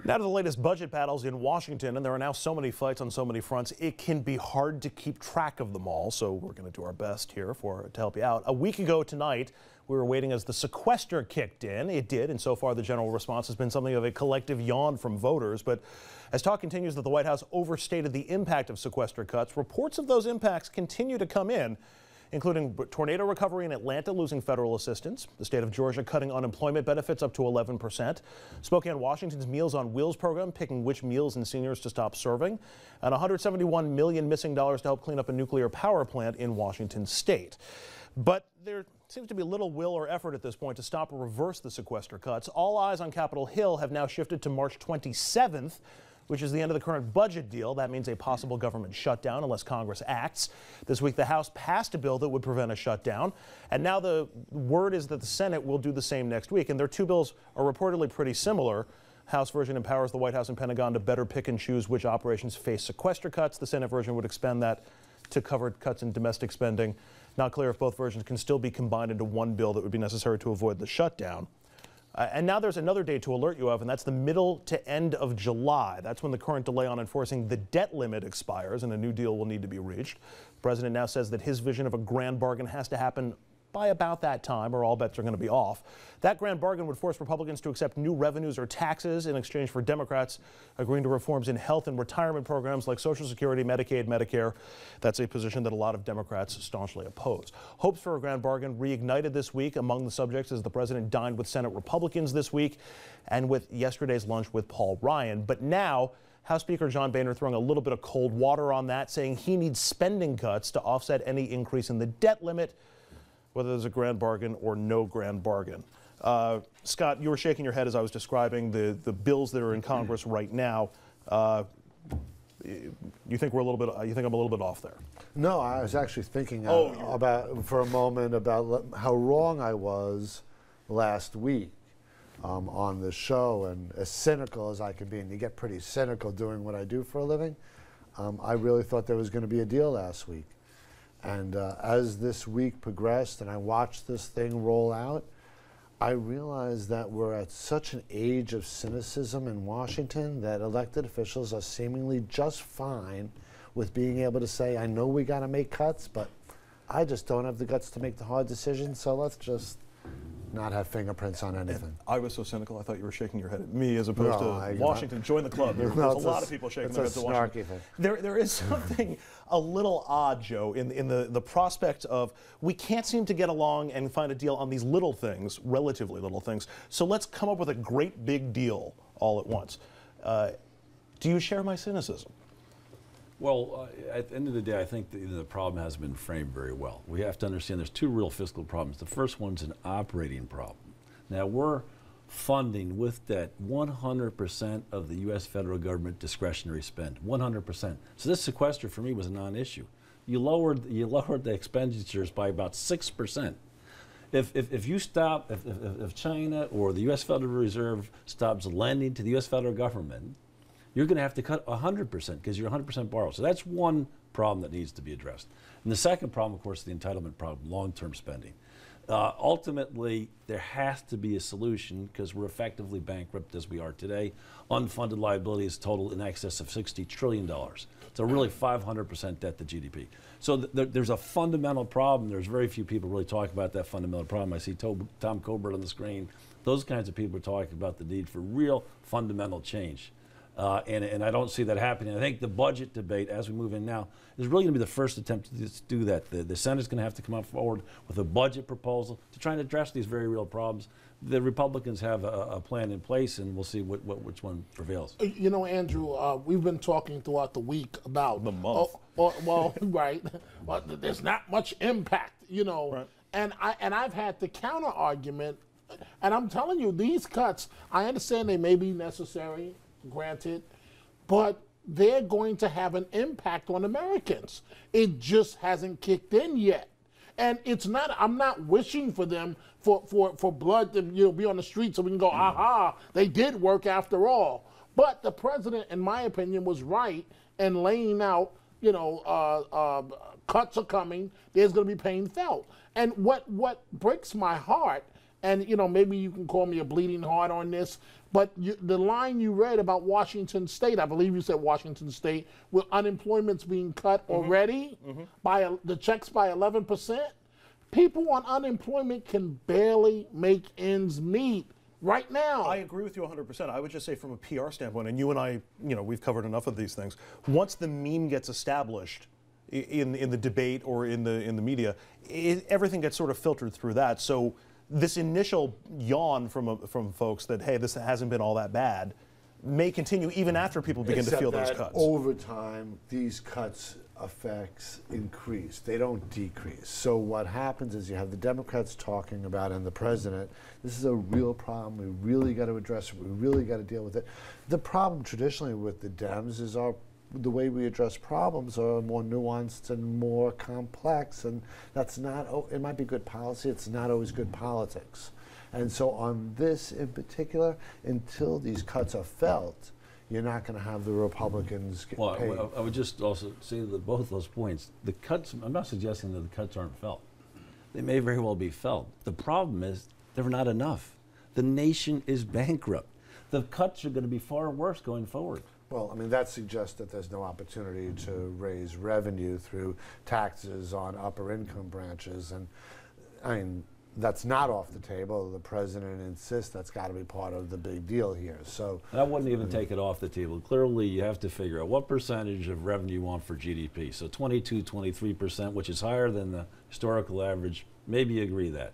Now to the latest budget battles in Washington, and there are now so many fights on so many fronts, it can be hard to keep track of them all, so we're going to do our best here to help you out. A week ago tonight, we were waiting as the sequester kicked in. It did, and so far the general response has been something of a collective yawn from voters. But as talk continues that the White House overstated the impact of sequester cuts, reports of those impacts continue to come in, including tornado recovery in Atlanta losing federal assistance, the state of Georgia cutting unemployment benefits up to 11%, Spokane, Washington's Meals on Wheels program picking which meals and seniors to stop serving, and $171 million missing dollars to help clean up a nuclear power plant in Washington state. But there seems to be little will or effort at this point to stop or reverse the sequester cuts. All eyes on Capitol Hill have now shifted to March 27th, which is the end of the current budget deal. That means a possible government shutdown unless Congress acts. This week, the House passed a bill that would prevent a shutdown. And now the word is that the Senate will do the same next week. And their two bills are reportedly pretty similar. House version empowers the White House and Pentagon to better pick and choose which operations face sequester cuts. The Senate version would expand that to cover cuts in domestic spending. Not clear if both versions can still be combined into one bill that would be necessary to avoid the shutdown. And now there's another date to alert you of, and that's the middle to end of July. That's when the current delay on enforcing the debt limit expires and a new deal will need to be reached. The president now says that his vision of a grand bargain has to happen by about that time, or all bets are going to be off. That grand bargain would force Republicans to accept new revenues or taxes in exchange for Democrats agreeing to reforms in health and retirement programs like Social Security, Medicaid, Medicare. That's a position that a lot of Democrats staunchly oppose. Hopes for a grand bargain reignited this week among the subjects as the president dined with Senate Republicans this week and with yesterday's lunch with Paul Ryan. But now, House Speaker John Boehner throwing a little bit of cold water on that, saying he needs spending cuts to offset any increase in the debt limit, whether there's a grand bargain or no grand bargain. Scott, you were shaking your head as I was describing the bills that are in Congress right now. You think I'm a little bit off there? No, I was actually thinking about for a moment about how wrong I was last week on the show, and as cynical as I could be, and you get pretty cynical doing what I do for a living. I really thought there was going to be a deal last week. And as this week progressed and I watched this thing roll out, I realized that we're at such an age of cynicism in Washington that elected officials are seemingly just fine with being able to say, I know we got to make cuts, but I just don't have the guts to make the hard decisions, so let's just not have fingerprints on anything. And I was so cynical, I thought you were shaking your head at me as opposed to Washington. Join the club. There's a lot of people shaking their heads at Washington. Thing. There is something a little odd, Joe, in the prospect of we can't seem to get along and find a deal on these little things, relatively little things, so let's come up with a great big deal all at once. Do you share my cynicism? Well, at the end of the day, I think the problem hasn't been framed very well. We have to understand there's two real fiscal problems. The first one's an operating problem. Now, we're funding with debt 100% of the U.S. federal government discretionary spend, 100%. So this sequester for me was a non-issue. You lowered the expenditures by about 6%. If you stop, if China or the U.S. Federal Reserve stops lending to the U.S. federal government, you're going to have to cut 100% because you're 100% borrowed. So that's one problem that needs to be addressed. And the second problem, of course, is the entitlement problem, long-term spending. Ultimately, there has to be a solution because we're effectively bankrupt as we are today. Unfunded liabilities total in excess of $60 trillion. So really 500% debt to GDP. So there's a fundamental problem. There's very few people really talk about that fundamental problem. I see Tom Colbert on the screen. Those kinds of people are talking about the need for real fundamental change. And I don't see that happening. I think the budget debate, as we move in now, is really going to be the first attempt to do that. The Senate's going to have to come forward with a budget proposal to try and address these very real problems. The Republicans have a plan in place, and we'll see which one prevails. You know, Andrew, we've been talking throughout the week about the month. Well, right, but there's not much impact, you know. Right. And I've had the counter argument, and I'm telling you, these cuts, I understand they may be necessary. Granted, but they're going to have an impact on Americans. It just hasn't kicked in yet. And it's not, I'm not wishing for them for blood to be on the street so we can go, aha, they did work after all. But the president, in my opinion, was right in laying out, cuts are coming, there's going to be pain felt. And what breaks my heart, and maybe you can call me a bleeding heart on this, But the line you read about Washington State, I believe you said Washington State, where unemployment's being cut already by the checks by 11%. People on unemployment can barely make ends meet right now. I agree with you 100%. I would just say from a PR standpoint, and you and I, we've covered enough of these things. Once the meme gets established in the debate or in the media, everything gets sort of filtered through that. So this initial yawn from folks that, hey, this hasn't been all that bad, may continue even after people begin to feel those cuts. Over time, these cuts effects increase. They don't decrease. So what happens is you have the Democrats talking about, and the president, this is a real problem. We really got to address it. We really got to deal with it. The problem traditionally with the Dems is the way we address problems are more nuanced and more complex, and that's not, it might be good policy, it's not always good politics. And so on this in particular, until these cuts are felt, you're not going to have the Republicans get paid. I would just also say that both those points, the cuts, I'm not suggesting that the cuts aren't felt. They may very well be felt. The problem is they're not enough. The nation is bankrupt. The cuts are going to be far worse going forward. Well, I mean, that suggests that there's no opportunity to raise revenue through taxes on upper income branches. And I mean, that's not off the table. The president insists that's got to be part of the big deal here. So I wouldn't even take it off the table. Clearly, you have to figure out what percentage of revenue you want for GDP. So 22, 23%, which is higher than the historical average. Maybe you agree that,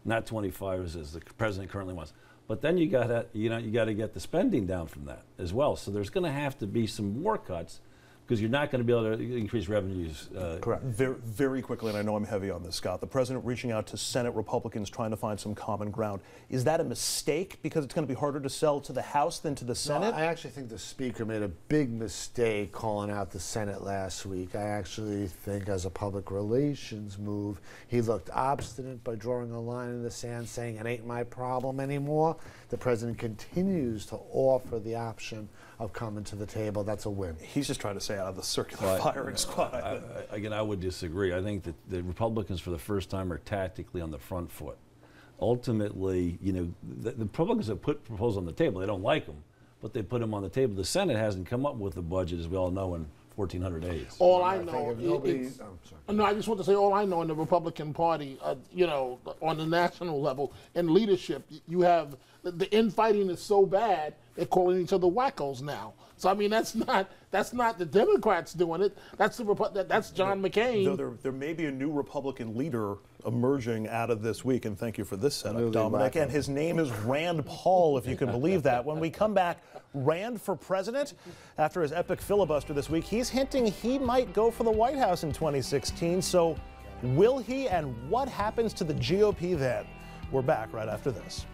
not 25 as the president currently wants. But then you got to get the spending down from that as well. So there's going to have to be some more cuts, because you're not going to be able to increase revenues. Correct. Very, very quickly, and I know I'm heavy on this, Scott, the president reaching out to Senate Republicans trying to find some common ground. Is that a mistake because it's going to be harder to sell to the House than to the Senate? No, I actually think the Speaker made a big mistake calling out the Senate last week. I actually think as a public relations move, he looked obstinate by drawing a line in the sand saying it ain't my problem anymore. The president continues to offer the option of coming to the table. That's a win. He's just trying to stay out of the circular firing squad. Again, I would disagree. I think that the Republicans, for the first time, are tactically on the front foot. Ultimately, the Republicans have put proposals on the table. They don't like them, but they put them on the table. The Senate hasn't come up with a budget, as we all know, in 1,400 days. All I know no, I just want to say all I know in the Republican Party, on the national level, in leadership, you have the infighting is so bad, they're calling each other wackos now. So I mean, that's not the Democrats doing it. That's that's John McCain. Though there may be a new Republican leader emerging out of this week, and thank you for this setup, Dominic. And his name is Rand Paul, if you can believe that. When we come back, Rand for president. After his epic filibuster this week, he's hinting he might go for the White House in 2016. So will he, and what happens to the GOP then? We're back right after this.